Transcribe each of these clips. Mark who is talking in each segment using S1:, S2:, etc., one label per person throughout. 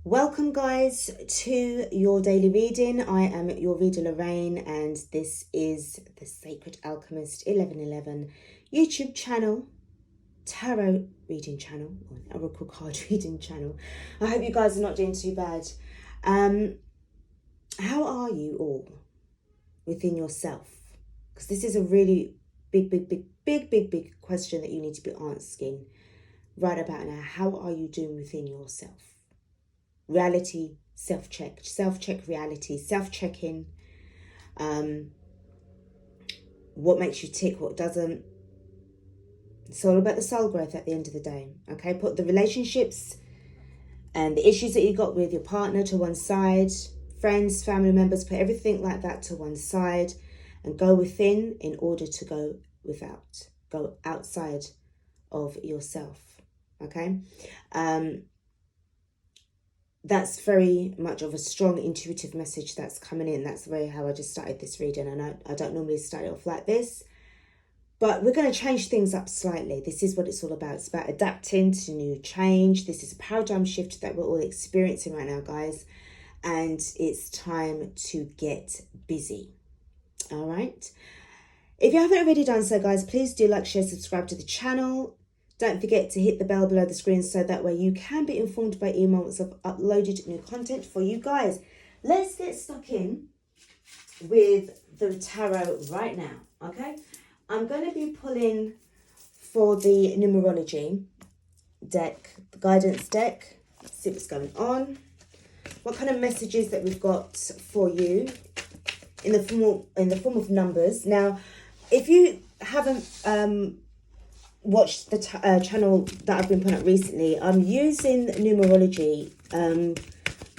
S1: Welcome guys to your daily reading. I am your reader Lorraine and this is the Sacred Alchemist 1111 YouTube channel, tarot reading channel, or oracle card reading channel. I hope you guys are not doing too bad. How are you all within yourself? Because this is a really big question that you need to be asking right about now. How are you doing within yourself? Reality, self-check reality, self-checking. What makes you tick, what doesn't. It's all about the soul growth at the end of the day. Okay, put the relationships and the issues that you got with your partner to one side, friends, family members, put everything like that to one side and go within in order to go outside of yourself. Okay. That's very much of a strong intuitive message that's coming in. That's very how I just started this reading. And I don't normally start it off like this, but we're going to change things up slightly. This is what it's all about. It's about adapting to new change. This is a paradigm shift that we're all experiencing right now, guys. And it's time to get busy. All right. If you haven't already done so, guys, please do like, share, subscribe to the channel. Don't forget to hit the bell below the screen so that way you can be informed by email once I've uploaded new content for you guys. Let's get stuck in with the tarot right now, okay? I'm going to be pulling for the numerology deck, the guidance deck. Let's see what's going on. What kind of messages that we've got for you in the form of numbers. Now, if you haven't watched the channel that I've been putting up recently, I'm using numerology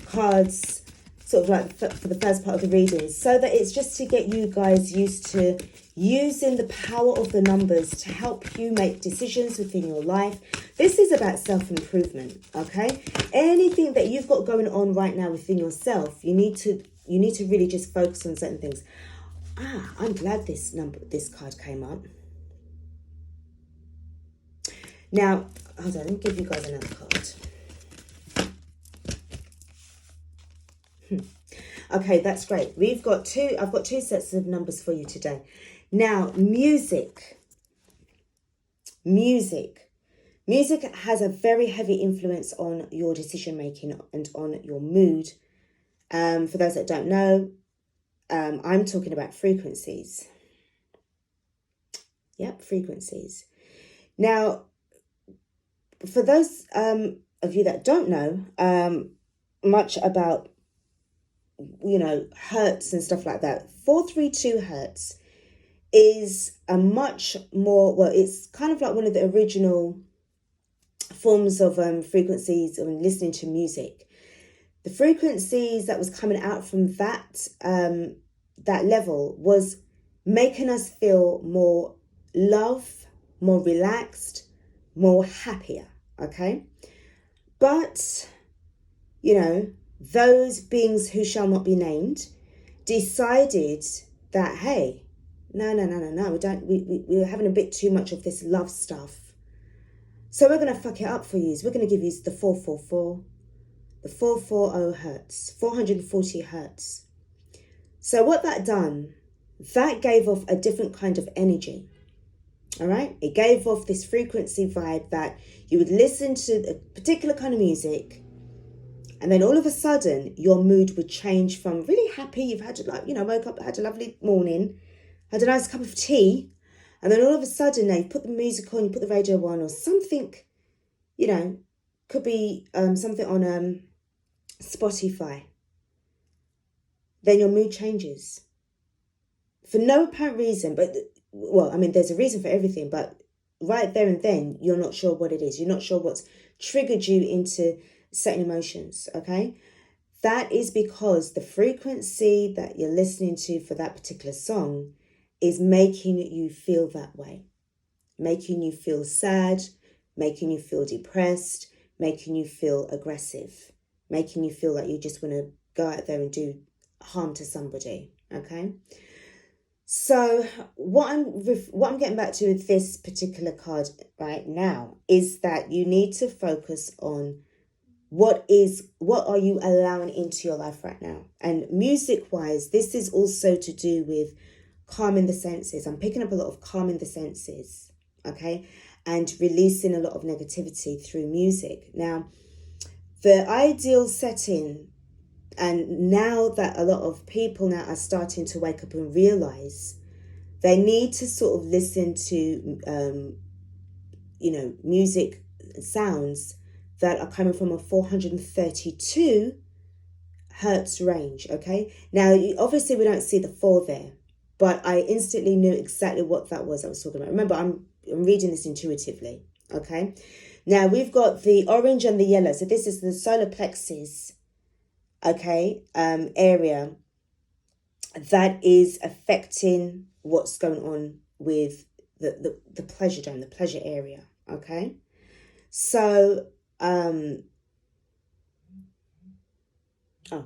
S1: cards sort of like for the first part of the reading, so that it's just to get you guys used to using the power of the numbers to help you make decisions within your life. This is about self-improvement, okay? Anything that you've got going on right now within yourself, you need to really just focus on certain things. I'm glad this card came up. Now, hold on, let me give you guys another card. Okay, that's great. I've got two sets of numbers for you today. Now, music. Music has a very heavy influence on your decision making and on your mood. For those that don't know, I'm talking about frequencies. Yep, frequencies. Now, for those of you that don't know much about, hertz and stuff like that, 432 hertz is a much more, well, it's kind of like one of the original forms of frequencies when listening to music. The frequencies that was coming out from that level was making us feel more love, more relaxed, more happier, okay? But, those beings who shall not be named decided that, hey, no, we're having a bit too much of this love stuff. So we're going to fuck it up for you. We're going to give you the 444, the 440 hertz, 440 hertz. So what that done, that gave off a different kind of energy. All right, it gave off this frequency vibe that you would listen to a particular kind of music, and then all of a sudden your mood would change from really happy. You've had woke up, had a lovely morning, had a nice cup of tea, and then all of a sudden now you put the music on, you put the radio on, or something, could be something on Spotify. Then your mood changes for no apparent reason, but. Well, I mean, there's a reason for everything, but right there and then, you're not sure what it is. You're not sure what's triggered you into certain emotions, okay? That is because the frequency that you're listening to for that particular song is making you feel that way, making you feel sad, making you feel depressed, making you feel aggressive, making you feel like you just want to go out there and do harm to somebody, okay? So what I'm getting back to with this particular card right now is that you need to focus on what are you allowing into your life right now? And music wise, this is also to do with calming the senses. I'm picking up a lot of calming the senses, okay, and releasing a lot of negativity through music. Now, the ideal setting, and now that a lot of people now are starting to wake up and realize they need to sort of listen to music sounds that are coming from a 432 hertz range, okay? Now, obviously we don't see the 4 there, but I instantly knew exactly what that was I was talking about. Remember, I'm reading this intuitively, okay? Now, we've got the orange and the yellow. So this is the solar plexus, okay, area that is affecting what's going on with the pleasure dome, the pleasure area, okay? So,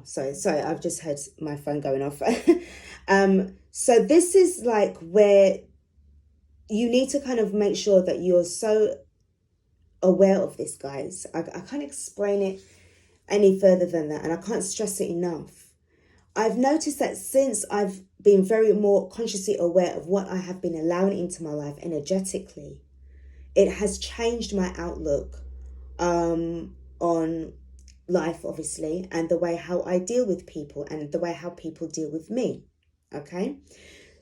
S1: sorry, I've just had my phone going off. So this is like where you need to kind of make sure that you're so aware of this, guys. I can't explain it any further than that, and I can't stress it enough. I've noticed that since I've been very more consciously aware of what I have been allowing into my life energetically, it has changed my outlook on life, obviously, and the way how I deal with people and the way how people deal with me, okay?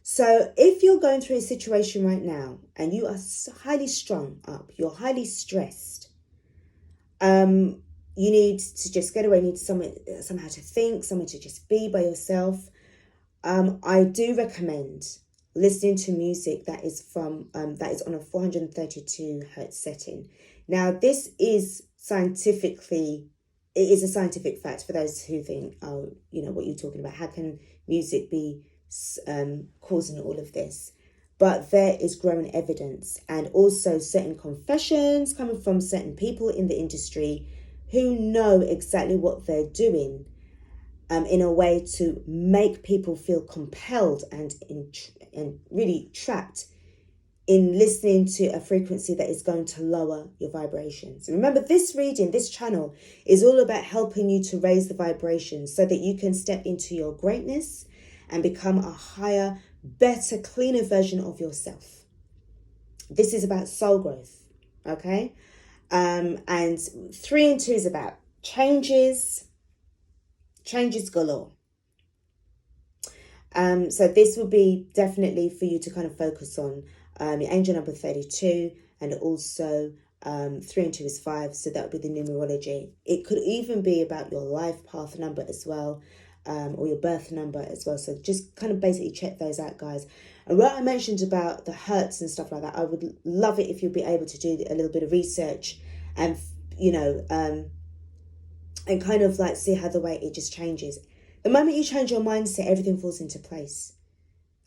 S1: So if you're going through a situation right now and you are highly strung up, you're highly stressed, you need to just get away, you need somehow to think, somewhere to just be by yourself. I do recommend listening to music that is from that is on a 432 hertz setting. Now, this is it is a scientific fact for those who think, oh, you know, what you're talking about. How can music be causing all of this? But there is growing evidence, and also certain confessions coming from certain people in the industry who know exactly what they're doing in a way to make people feel compelled and really trapped in listening to a frequency that is going to lower your vibrations. Remember, this reading, this channel is all about helping you to raise the vibrations so that you can step into your greatness and become a higher, better, cleaner version of yourself. This is about soul growth, okay? And 3 and 2 is about changes galore. So this will be definitely for you to kind of focus on your angel number 32, and also 3 and 2 is 5, so that would be the numerology. It could even be about your life path number as well, or your birth number as well. So just kind of basically check those out, guys. And what I mentioned about the hertz and stuff like that, I would love it if you'd be able to do a little bit of research and, and kind of like see how the way it just changes. The moment you change your mindset, everything falls into place.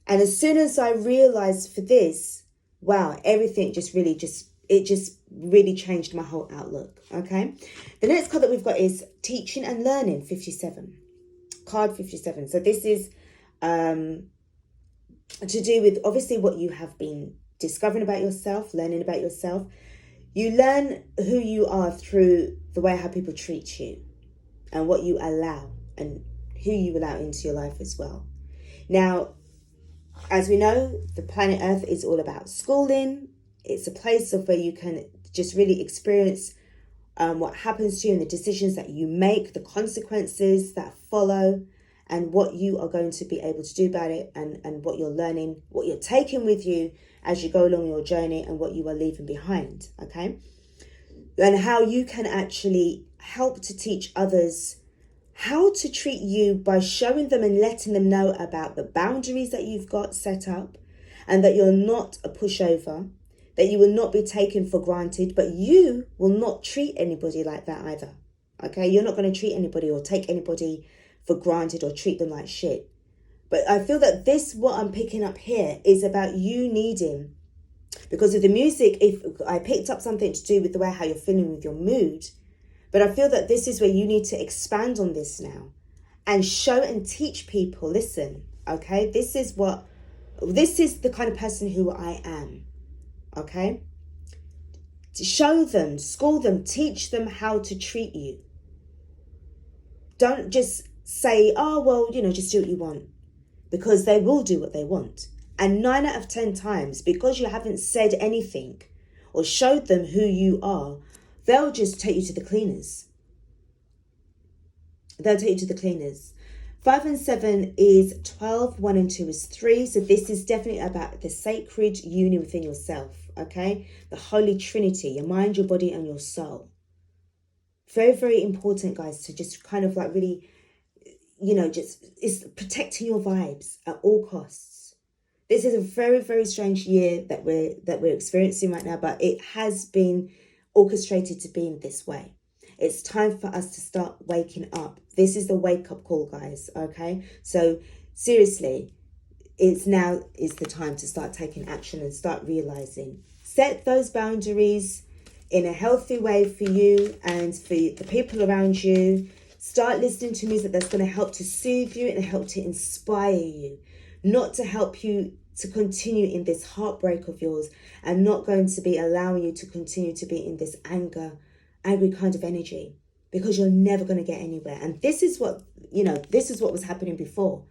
S1: And as soon as I realized for this, wow, everything just really changed my whole outlook, okay? The next card that we've got is Teaching and Learning 57, card 57. So this is to do with obviously what you have been discovering about yourself, learning about yourself. You learn who you are through the way how people treat you and what you allow and who you allow into your life as well. Now, as we know, the planet Earth is all about schooling. It's a place of where you can just really experience what happens to you and the decisions that you make, the consequences that follow, and what you are going to be able to do about it, and what you're learning, what you're taking with you as you go along your journey, and what you are leaving behind, okay? And how you can actually help to teach others how to treat you by showing them and letting them know about the boundaries that you've got set up, and that you're not a pushover, that you will not be taken for granted, but you will not treat anybody like that either, okay? You're not going to treat anybody or take anybody for granted or treat them like shit. But I feel that what I'm picking up here is about you needing, because of the music, if I picked up something to do with the way how you're feeling with your mood, but I feel that this is where you need to expand on this now and show and teach people, listen, okay, this is the kind of person who I am, okay? To show them, school them, teach them how to treat you, Don't just say, oh, well, just do what you want. Because they will do what they want. And 9 out of 10 times, because you haven't said anything or showed them who you are, they'll just take you to the cleaners. They'll take you to the cleaners. 5 and 7 is 12. 1 and 2 is 3. So this is definitely about the sacred union within yourself. Okay? The Holy Trinity, your mind, your body, and your soul. Very, very important, guys, to just kind of like really, it's protecting your vibes at all costs. This is a very, very strange year that we're experiencing right now, but it has been orchestrated to be in this way. It's time for us to start waking up. This is the wake-up call, guys, okay? So, seriously, now is the time to start taking action and start realizing. Set those boundaries in a healthy way for you and for the people around you. Start listening to music that's going to help to soothe you and help to inspire you, not to help you to continue in this heartbreak of yours, and not going to be allowing you to continue to be in this angry kind of energy, because you're never going to get anywhere. And this is what was happening before.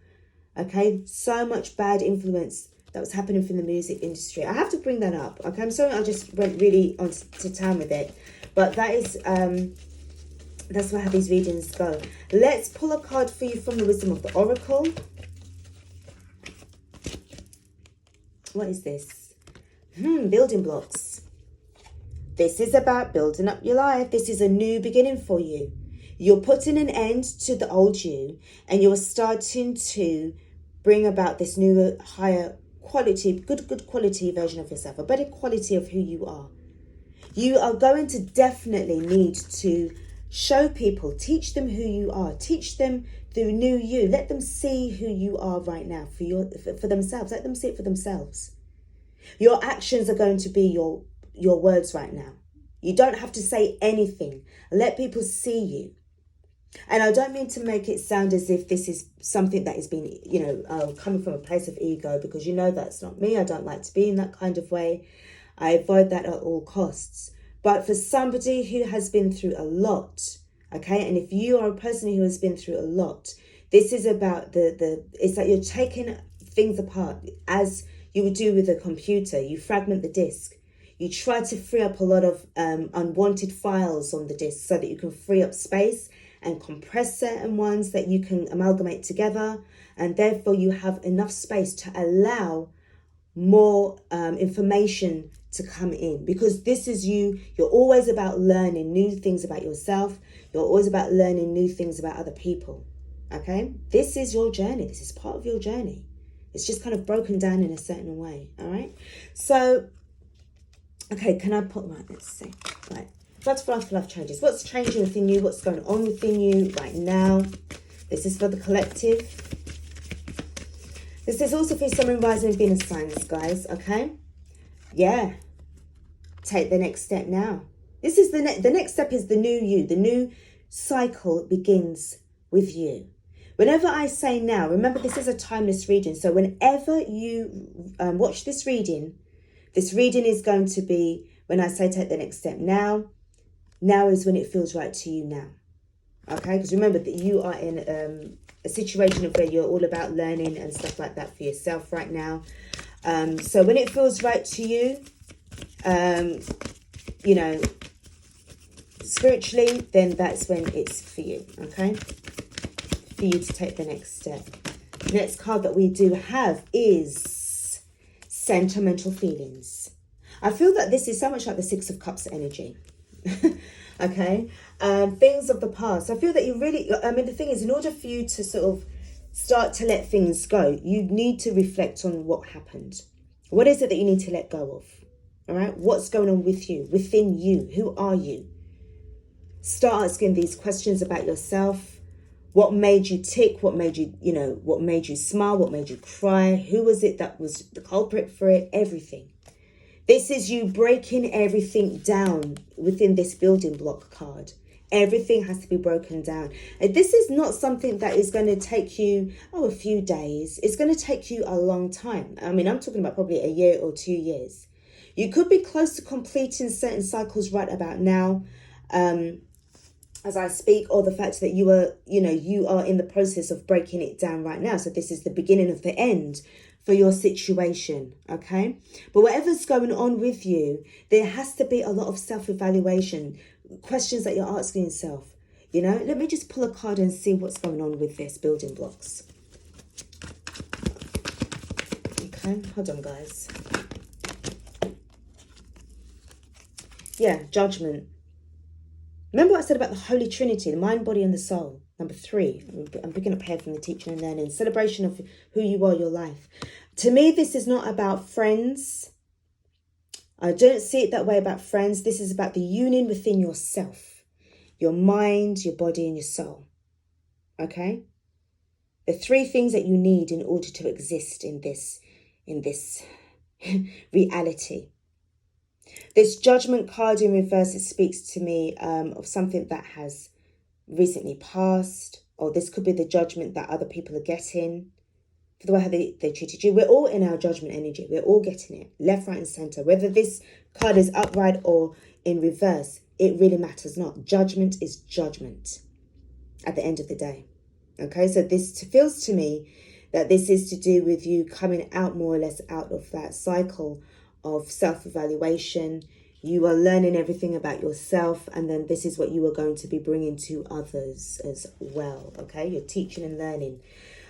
S1: Okay, so much bad influence that was happening from the music industry. I have to bring that up. Okay, I'm sorry I just went really on to town with it, but that is that's how these readings go. Let's pull a card for you from the Wisdom of the Oracle. What is this? Building blocks. This is about building up your life. This is a new beginning for you. You're putting an end to the old you, and you're starting to bring about this new, higher quality, good quality version of yourself, a better quality of who you are. You are going to definitely need to show people, teach them who you are, teach them the new you. Let them see who you are right now for themselves. Let them see it for themselves. Your actions are going to be your words right now. You don't have to say anything. Let people see you. And I don't mean to make it sound as if this is something that has been, coming from a place of ego, because that's not me. I don't like to be in that kind of way. I avoid that at all costs. But for somebody who has been through a lot, okay, and if you are a person who has been through a lot, this is about it's like you're taking things apart as you would do with a computer. You fragment the disk. You try to free up a lot of unwanted files on the disk so that you can free up space and compress certain ones that you can amalgamate together. And therefore you have enough space to allow more information to come in, because this is you. You're always about learning new things about yourself. You're always about learning new things about other people. Okay, this is your journey. This is part of your journey. It's just kind of broken down in a certain way. All right, so okay, can I put right? Let's see. Right, that's for life changes. What's changing within you? What's going on within you right now? This is for the collective. This is also for Sun, Rising, and Venus signs, guys. Okay. Yeah, take the next step now. This is the next step is the new you. The new cycle begins with you. Whenever I say now, remember this is a timeless reading. So whenever you watch this reading is going to be, when I say take the next step now is when it feels right to you now. Okay, because remember that you are in a situation of where you're all about learning and stuff like that for yourself right now. So when it feels right to you, spiritually, then that's when it's for you, okay? For you to take the next step. Next card that we do have is sentimental feelings. I feel that this is so much like the Six of Cups energy. Okay? Things of the past. I feel that you really, the thing is, in order for you to sort of start to let things go, you need to reflect on what happened. What is it that you need to let go of? All right? What's going on with you, within you? Who are you? Start asking these questions about yourself. What made you tick? What made you, what made you smile? What made you cry? Who was it that was the culprit for it? Everything. This is you breaking everything down within this building block card. Everything has to be broken down. And this is not something that is going to take you, a few days. It's going to take you a long time. I'm talking about probably a year or 2 years. You could be close to completing certain cycles right about now. as I speak, or the fact that you are, you are in the process of breaking it down right now. So this is the beginning of the end for your situation, okay? But whatever's going on with you, there has to be a lot of self-evaluation, questions that you're asking yourself. Let me just pull a card and see what's going on with this building blocks. Okay, hold on, guys. Yeah, judgment. Remember what I said about the Holy Trinity, the mind, body, and the soul? Number 3, I'm picking up here from the teaching and learning. Celebration of who you are, your life. To me, this is not about friends. I don't see it that way about friends. This is about the union within yourself. Your mind, your body, and your soul. Okay? The 3 things that you need in order to exist in this reality. This judgment card in reverse, it speaks to me of something that has recently passed, or this could be the judgment that other people are getting for the way how they treated you. We're all in our judgment energy. We're all getting it, left, right, and center. Whether this card is upright or in reverse, it really matters not. Judgment is judgment at the end of the day. Okay, so this feels to me that this is to do with you coming out more or less out of that cycle of self-evaluation. You are learning everything about yourself, and then this is what you are going to be bringing to others as well. Okay, you're teaching and learning.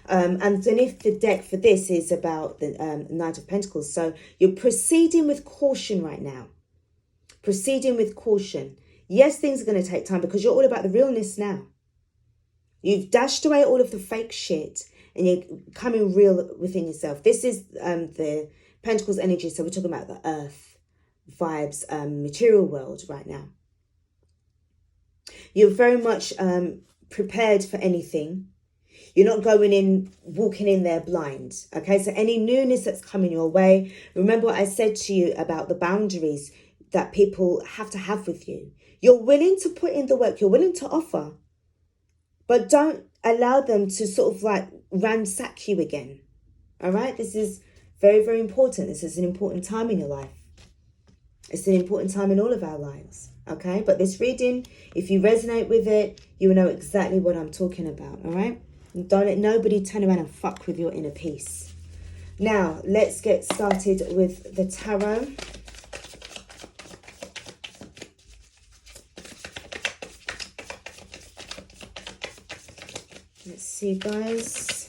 S1: Underneath the deck for this is about the Knight of Pentacles. So you're proceeding with caution right now. Proceeding with caution. Yes, things are going to take time because you're all about the realness now. You've dashed away all of the fake shit and you're coming real within yourself. This is the Pentacles energy. So we're talking about the earth vibes, material world right now. You're very much prepared for anything. You're not walking in there blind. Okay, so any newness that's coming your way, remember what I said to you about the boundaries that people have to have with you. You're willing to put in the work, you're willing to offer, but don't allow them to sort of like ransack you again. All right, this is very, very important. This is an important time in your life. It's an important time in all of our lives. Okay, but this reading, if you resonate with it, you will know exactly what I'm talking about. All right. Don't let nobody turn around and fuck with your inner peace. Now, let's get started with the tarot. Let's see, guys.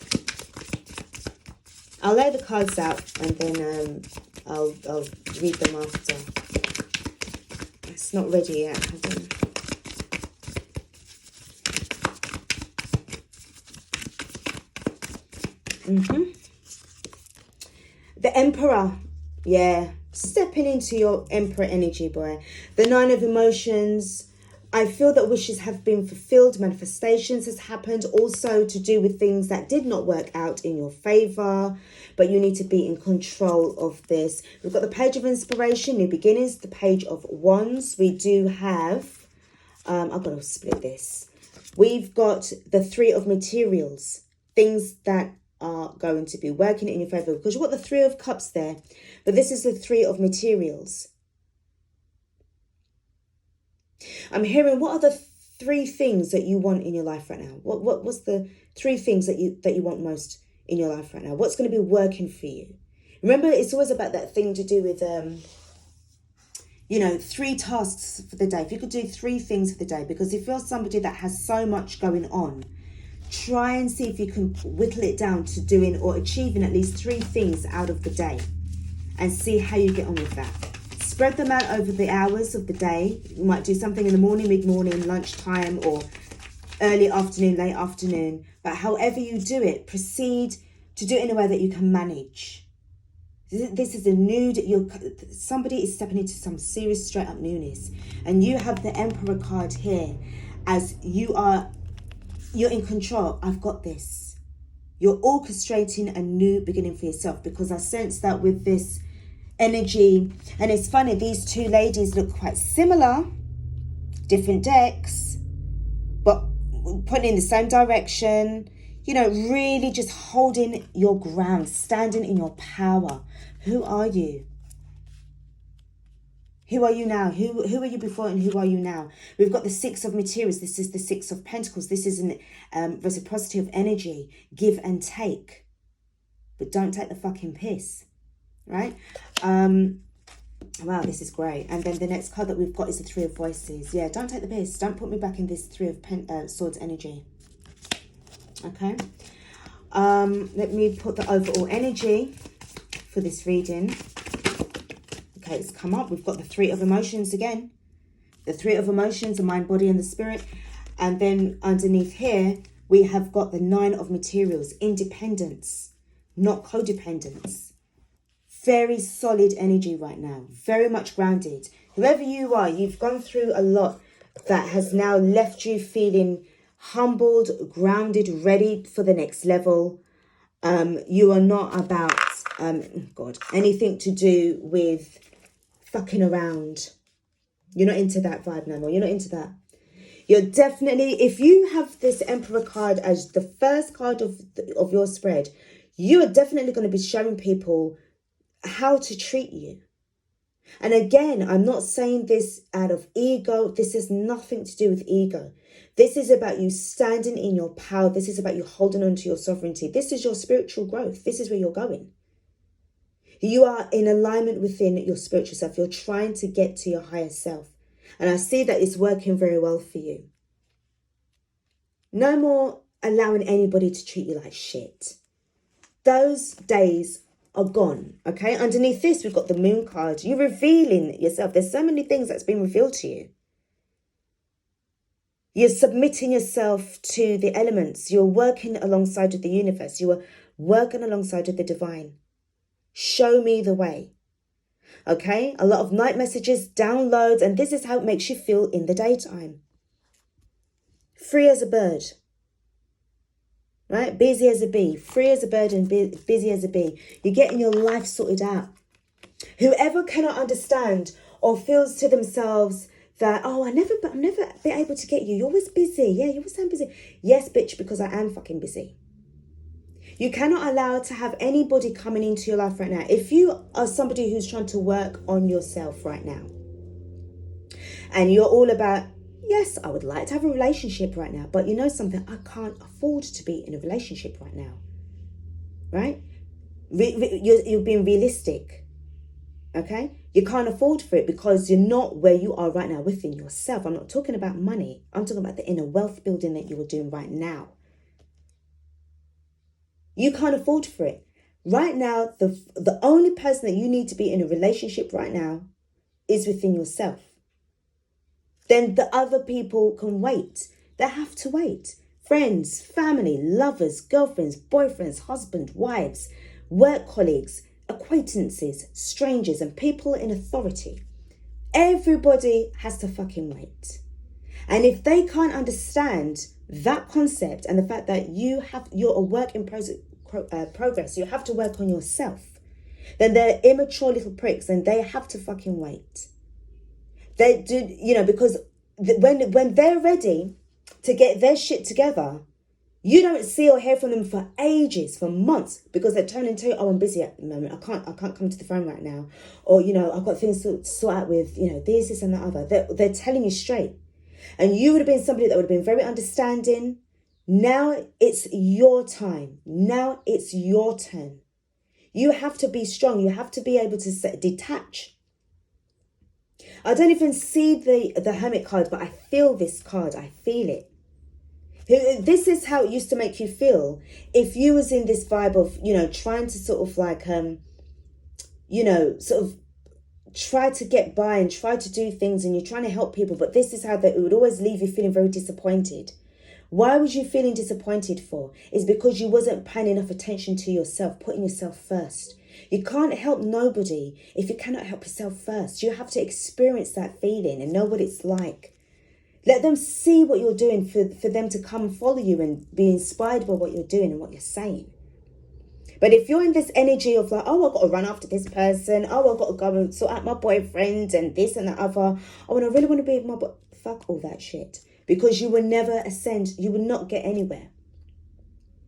S1: I'll lay the cards out and then I'll read them after. It's not ready yet. The Emperor. Yeah. Stepping into your Emperor energy, boy. The Nine of Emotions. I feel that wishes have been fulfilled. Manifestations has happened. Also to do with things that did not work out in your favor. But you need to be in control of this. We've got the Page of Inspiration, New Beginnings. The Page of Wands. We do have... I've got to split this. We've got the Three of Materials. Things that are going to be working in your favor. Because you've got the Three of Cups there. But this is the Three of Materials. I'm hearing, what are the 3 things that you want in your life right now? What's the 3 things that you want most in your life right now? What's going to be working for you? Remember, it's always about that thing to do with, 3 tasks for the day. If you could do 3 things for the day, because if you're somebody that has so much going on, try and see if you can whittle it down to doing or achieving at least 3 things out of the day and see how you get on with that. Spread them out over the hours of the day. You might do something in the morning, mid-morning, lunchtime, or early afternoon, late afternoon. But however you do it, proceed to do it in a way that you can manage. This is a new... somebody is stepping into some serious straight-up newness. And you have the Emperor card here as you're in control. I've got this. You're orchestrating a new beginning for yourself, because I sense that with this energy, and it's funny, these 2 ladies look quite similar, different decks, but pointing in the same direction, really just holding your ground, standing in your power. Who are you? Who are you now? Who are you before and who are you now? We've got the Six of Materials. This is the Six of Pentacles. This is an reciprocity of energy. Give and take. But don't take the fucking piss. Right? Wow, this is great. And then the next card that we've got is the Three of Voices. Yeah, don't take the piss. Don't put me back in this Three of Swords energy. Okay. Let me put the overall energy for this reading. Okay, it's come up. We've got the Three of Emotions again. The Three of Emotions, the mind, body, and the spirit. And then underneath here, we have got the Nine of Materials. Independence, not codependence. Very solid energy right now. Very much grounded. Whoever you are, you've gone through a lot that has now left you feeling humbled, grounded, ready for the next level. You are not about, anything to do with fucking around. You're not into that vibe no more. You're not into that. You're definitely, if you have this Emperor card as the first card of your spread, you are definitely going to be showing people how to treat you. And again, I'm not saying this out of ego. This has nothing to do with ego. This is about you standing in your power. This is about you holding on to your sovereignty. This is your spiritual growth. This is where you're going. You are in alignment within your spiritual self. You're trying to get to your higher self. And I see that it's working very well for you. No more allowing anybody to treat you like shit. Those days are gone, okay? Underneath this, we've got the Moon card. You're revealing yourself. There's so many things that's been revealed to you. You're submitting yourself to the elements. You're working alongside with the universe. You are working alongside with the divine. Show me the way. Okay? A lot of night messages, downloads, and this is how it makes you feel in the daytime. Free as a bird. Right? Busy as a bee. Free as a bird and busy as a bee. You're getting your life sorted out. Whoever cannot understand or feels to themselves that, oh, I'm never be able to get you. You're always busy. Yeah, you're always so busy. Yes, bitch, because I am fucking busy. You cannot allow to have anybody coming into your life right now. If you are somebody who's trying to work on yourself right now, and you're all about, yes, I would like to have a relationship right now, but you know something, I can't afford to be in a relationship right now, right? You're being realistic, okay? You can't afford for it because you're not where you are right now within yourself. I'm not talking about money. I'm talking about the inner wealth building that you are doing right now. You can't afford for it. Right now, the only person that you need to be in a relationship right now is within yourself. Then the other people can wait. They have to wait. Friends, family, lovers, girlfriends, boyfriends, husband, wives, work colleagues, acquaintances, strangers, and people in authority. Everybody has to fucking wait. And if they can't understand that concept and the fact that you're a work in progress, you have to work on yourself, then they're immature little pricks and they have to fucking wait. They do, because when they're ready to get their shit together, you don't see or hear from them for ages, for months, because they're turning to you, oh, I'm busy at the moment. I can't come to the phone right now. Or, I've got things to sort out with, this and that other. They're telling you straight. And you would have been somebody that would have been very understanding. Now it's your time. Now it's your turn. You have to be strong. You have to be able to detach. I don't even see the Hermit card, but I feel this card. I feel it. This is how it used to make you feel if you was in this vibe of, trying to sort of like, sort of try to get by and try to do things and you're trying to help people, but this is how it would always leave you feeling very disappointed. Why was you feeling disappointed for? It's because you wasn't paying enough attention to yourself, putting yourself first. You can't help nobody if you cannot help yourself first. You have to experience that feeling and know what it's like. Let them see what you're doing for them to come and follow you and be inspired by what you're doing and what you're saying. But if you're in this energy of like, oh, I've got to run after this person. Oh, I've got to go and sort out my boyfriend and this and that other. Oh, and I really want to be with my boy. Fuck all that shit. Because you will never ascend. You will not get anywhere.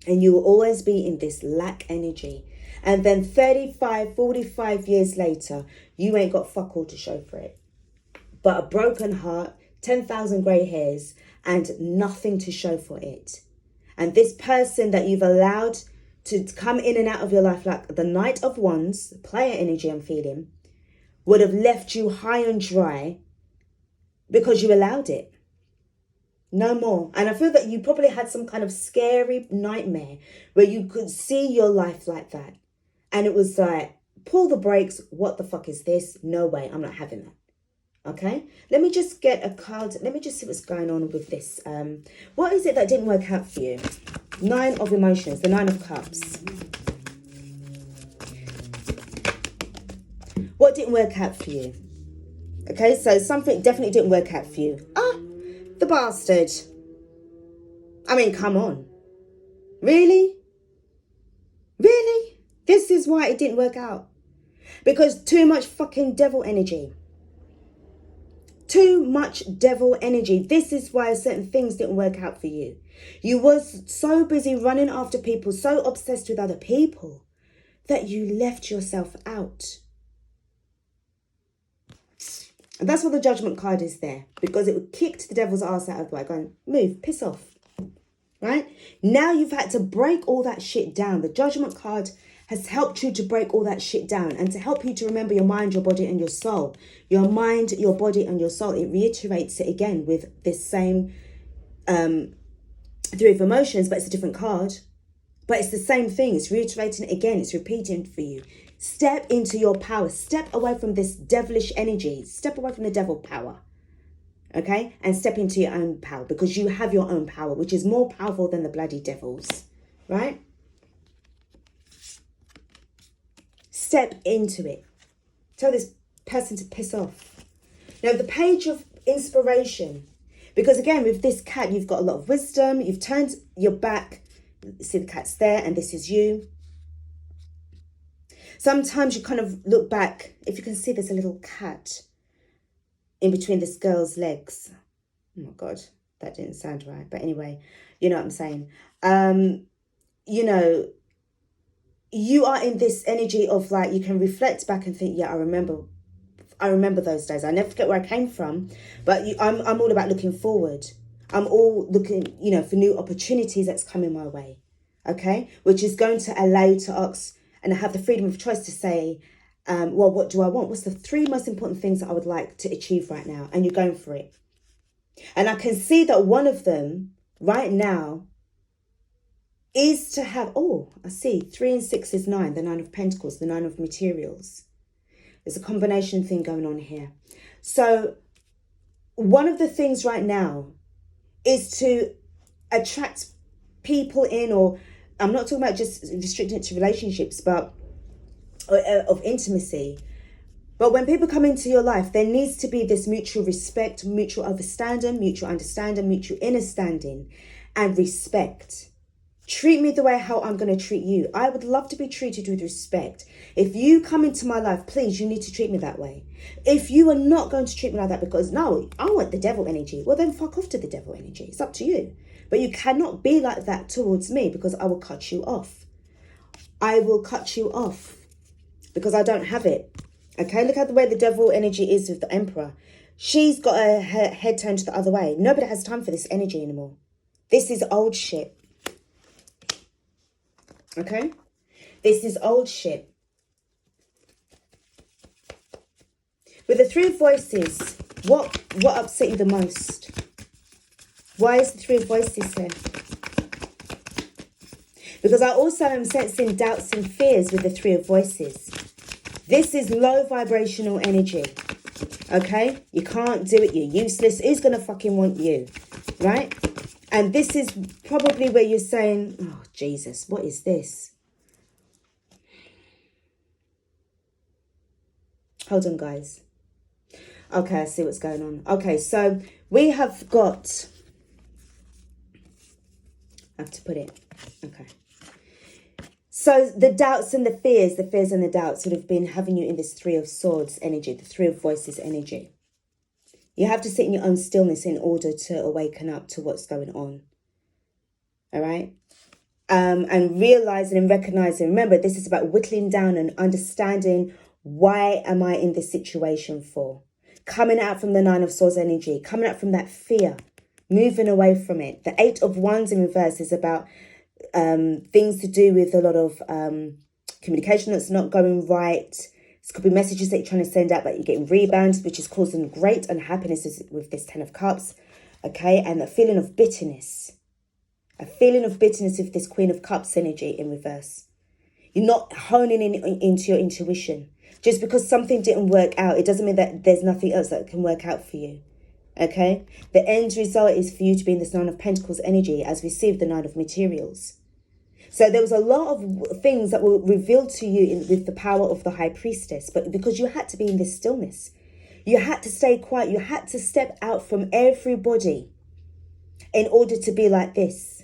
S1: And you will always be in this lack energy. And then 35, 45 years later, you ain't got fuck all to show for it. but a broken heart, 10,000 grey hairs, and nothing to show for it. And this person that you've allowed to come in and out of your life, like the Knight of Wands, player energy I'm feeling, would have left you high and dry because you allowed it. No more. And I feel that you probably had some kind of scary nightmare where you could see your life like that. And it was like, pull the brakes. What the fuck is this? No way. I'm not having that. Okay. Let me just get a card. Let me just see what's going on with this. What is it that didn't work out for you? 9 of emotions. The 9 of cups. What didn't work out for you? Okay. So something definitely didn't work out for you. The bastard. I mean, come on. Really? Really? This is why it didn't work out. Because too much fucking devil energy. Too much devil energy. This is why certain things didn't work out for you. You was so busy running after people, so obsessed with other people, that you left yourself out. And that's what the Judgment card is there. Because it kicked the devil's ass out of the way, going, move, piss off. Right? Now you've had to break all that shit down. The Judgment card has helped you to break all that shit down and to help you to remember your mind, your body, and your soul. Your mind, your body, and your soul. It reiterates it again with this same 3 of emotions, but it's a different card. But it's the same thing. It's reiterating it again. It's repeating for you. Step into your power. Step away from this devilish energy. Step away from the devil power. Okay? And step into your own power, because you have your own power, which is more powerful than the bloody devils. Right? Step into it. Tell this person to piss off. Now, the page of inspiration. Because again, with this cat, you've got a lot of wisdom. You've turned your back. See, the cat's there, and this is you. Sometimes you kind of look back. If you can see, there's a little cat in between this girl's legs. Oh my God, that didn't sound right. But anyway, you know what I'm saying. You know, you are in this energy of like, you can reflect back and think, yeah, I remember those days. I never forget where I came from, but I'm all about looking forward. I'm all looking, you know, for new opportunities that's coming my way. Okay. Which is going to allow you to ask and have the freedom of choice to say, well, what do I want? What's the 3 most important things that I would like to achieve right now? And you're going for it. And I can see that one of them right now is to have, I see 3 and 6 is 9, the 9 of Pentacles, the 9 of materials. There's a combination thing going on here. So one of the things right now is to attract people in, or I'm not talking about just restricting it to relationships, but of intimacy. But when people come into your life, there needs to be this mutual respect, mutual understanding, mutual understanding, and respect. Treat me the way how I'm going to treat you. I would love to be treated with respect. If you come into my life, please, you need to treat me that way. If you are not going to treat me like that because, no, I want the devil energy, well, then fuck off to the devil energy. It's up to you. But you cannot be like that towards me, because I will cut you off. I will cut you off because I don't have it. Okay, look at the way the devil energy is with the Emperor. She's got her head turned the other way. Nobody has time for this energy anymore. This is old shit. Okay? This is old shit. With the 3 of Voices, what upset you the most? Why is the 3 of Voices here? Because I also am sensing doubts and fears with the 3 of Voices. This is low vibrational energy. Okay? You can't do it. You're useless. Who's going to fucking want you? Right? And this is probably where you're saying, oh, Jesus, what is this? Hold on, guys. Okay, I see what's going on. Okay, so we have got... I have to put it. Okay. So the doubts and the fears and the doubts would have been having you in this 3 of Swords energy, the 3 of Voices energy. You have to sit in your own stillness in order to awaken up to what's going on. All right? And realizing and recognizing, remember, this is about whittling down and understanding, why am I in this situation for? coming out from the Nine of Swords energy, coming out from that fear, moving away from it. The Eight of Wands in reverse is about things to do with a lot of communication that's not going right. This could be messages that you're trying to send out, but you're getting rebounds, which is causing great unhappiness with this Ten of Cups. Okay, and the feeling of bitterness. A feeling of bitterness with this Queen of Cups energy in reverse. You're not honing into your intuition. Just because something didn't work out, it doesn't mean that there's nothing else that can work out for you. Okay? The end result is for you to be in this Nine of Pentacles energy as we see the Nine of Materials. So there was a lot of things that were revealed to you with the power of the High Priestess. But because you had to be in this stillness, you had to stay quiet. You had to step out from everybody in order to be like this.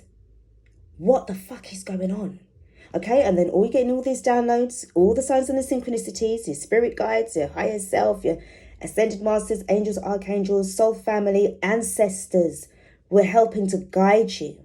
S1: What the fuck is going on? Okay, and then all you're getting all these downloads, all the signs and the synchronicities, your spirit guides, your higher self, your ascended masters, angels, archangels, soul family, ancestors were helping to guide you.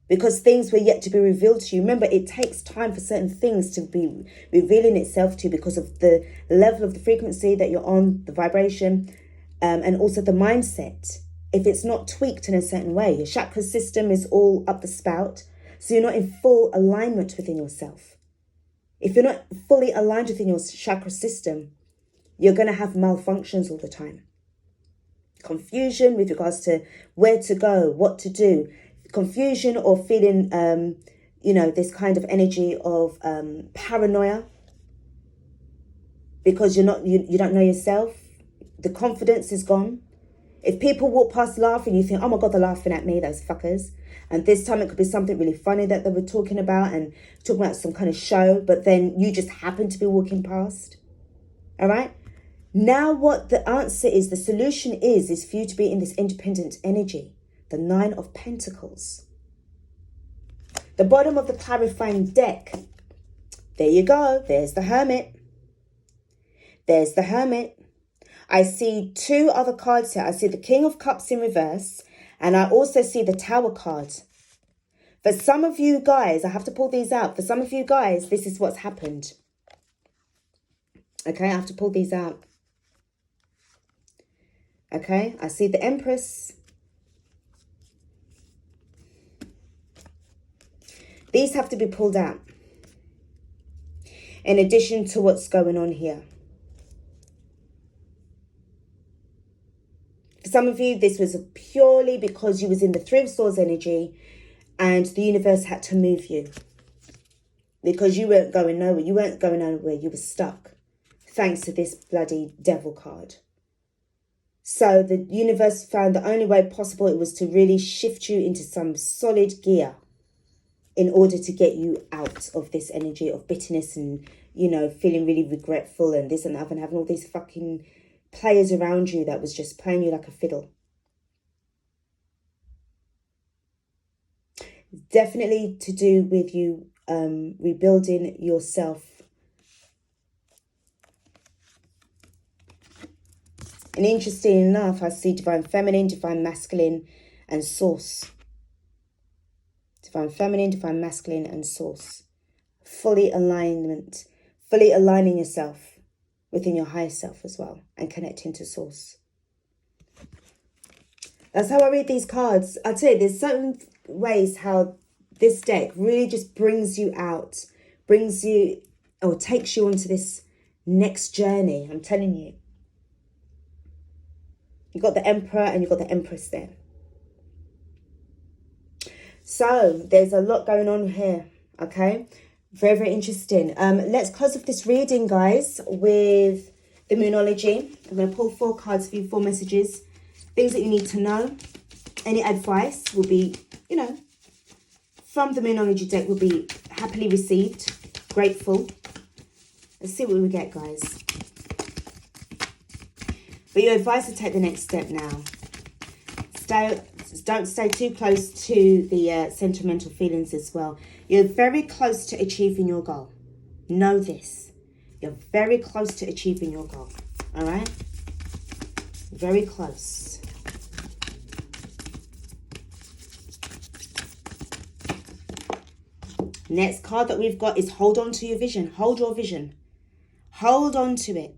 S1: Because things were yet to be revealed to you. Remember, it takes time for certain things to be revealing itself to you because of the level of the frequency that you're on, the vibration, and also the mindset. If it's not tweaked in a certain way, your chakra system is all up the spout. So you're not in full alignment within yourself. If you're not fully aligned within your chakra system, you're going to have malfunctions all the time. Confusion with regards to where to go, what to do. Confusion or feeling, this kind of energy of paranoia. Because you don't know yourself. The confidence is gone. If people walk past laughing, you think, oh my God, they're laughing at me, those fuckers. And this time it could be something really funny that they were talking about and talking about some kind of show, but then you just happen to be walking past. All right? Now what the answer is, the solution is for you to be in this independent energy. The Nine of Pentacles. The bottom of the clarifying deck. There you go. There's the Hermit. There's the Hermit. I see two other cards here. I see the King of Cups in reverse. And I also see the Tower card. For some of you guys, I have to pull these out. For some of you guys, this is what's happened. Okay, I have to pull these out. Okay, I see the Empress. These have to be pulled out. In addition to what's going on here. For some of you, this was purely because you was in the Three of Swords energy and the universe had to move you. Because you weren't going nowhere. You weren't going anywhere. You were stuck. Thanks to this bloody Devil card. So the universe found the only way possible it was to really shift you into some solid gear in order to get you out of this energy of bitterness and, feeling really regretful and this and that and having all these fucking players around you that was just playing you like a fiddle. Definitely to do with you rebuilding yourself. And interesting enough, I see Divine Feminine, Divine Masculine and Source. Divine Feminine, Divine Masculine and Source. Fully aligning yourself within your higher self as well and connecting to Source. That's how I read these cards. I'll tell you, there's certain ways how this deck really just brings you out, brings you or takes you onto this next journey. I'm telling you. You've got the Emperor and you've got the Empress there. So there's a lot going on here. Okay. Very, very interesting. Let's close off this reading, guys, with the Moonology. I'm going to pull 4 cards for you, 4 messages. Things that you need to know. Any advice will be, from the Moonology deck will be happily received. Grateful. Let's see what we get, guys. But your advice to take the next step now. Don't stay too close to the sentimental feelings as well. You're very close to achieving your goal. Know this. You're very close to achieving your goal. All right? Very close. Next card that we've got is hold on to your vision. Hold your vision. Hold on to it.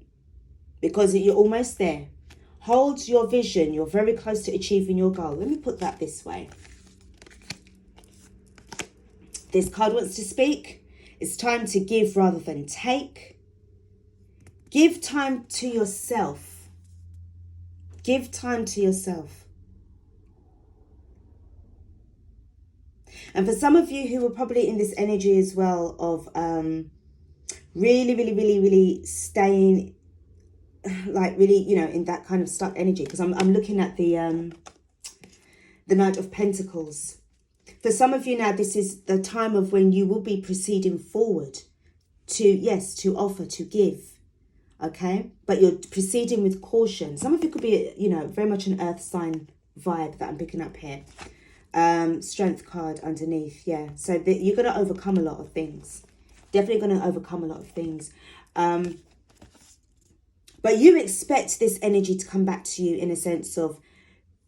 S1: because you're almost there. Hold your vision. You're very close to achieving your goal. Let me put that this way. This card wants to speak. It's time to give rather than take. Give time to yourself. Give time to yourself. And for some of you who are probably in this energy as well of really staying, like really, you know, in that kind of stuck energy. Because I'm looking at the Knight of Pentacles. For some of you now, this is the time of when you will be proceeding forward to, yes, to offer, to give. Okay? But you're proceeding with caution. Some of you could be, you know, very much an earth sign vibe that I'm picking up here. Strength card underneath, yeah. So you're going to overcome a lot of things. Definitely going to overcome a lot of things. But you expect this energy to come back to you in a sense of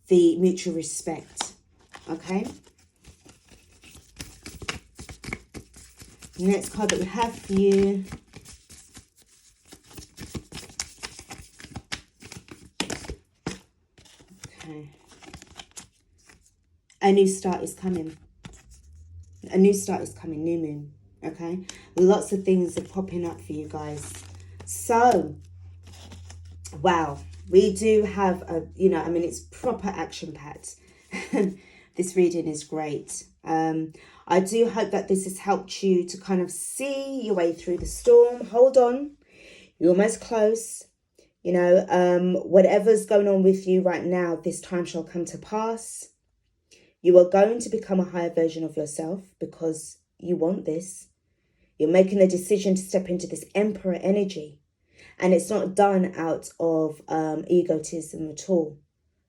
S1: the mutual respect. Okay? Next card that we have for you. Okay. A new start is coming. A new start is coming, new moon. Okay? Lots of things are popping up for you guys. So, wow. We do have a, you know, I mean, it's proper action-packed. This reading is great. I do hope that this has helped you to kind of see your way through the storm. Hold on. You're almost close. You know, whatever's going on with you right now, this time shall come to pass. You are going to become a higher version of yourself because you want this. You're making a decision to step into this Emperor energy. And it's not done out of egotism at all.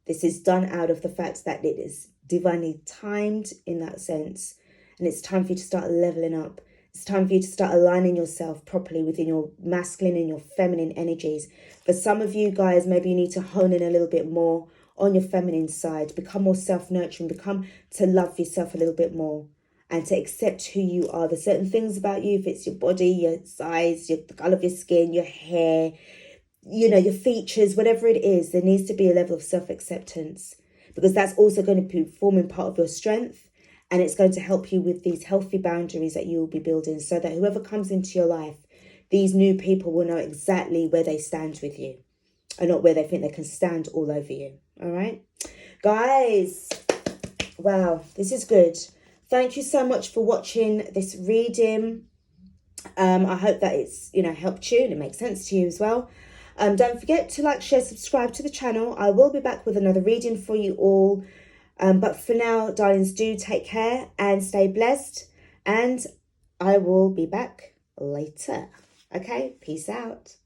S1: This is done out of the fact that it is divinely timed in that sense. And it's time for you to start leveling up. It's time for you to start aligning yourself properly within your masculine and your feminine energies. For some of you guys, maybe you need to hone in a little bit more on your feminine side. Become more self-nurturing. Become to love yourself a little bit more. And to accept who you are. There's certain things about you, if it's your body, your size, the colour of your skin, your hair, you know, your features, whatever it is, there needs to be a level of self-acceptance. Because that's also going to be forming part of your strength. And it's going to help you with these healthy boundaries that you will be building. So that whoever comes into your life, these new people will know exactly where they stand with you. And not where they think they can stand all over you. All right? Guys, wow, this is good. Thank you so much for watching this reading. I hope that it's, you know, helped you and it makes sense to you as well. Don't forget to like, share, subscribe to the channel. I will be back with another reading for you all. But for now, darlings, do take care and stay blessed. And I will be back later. Okay, peace out.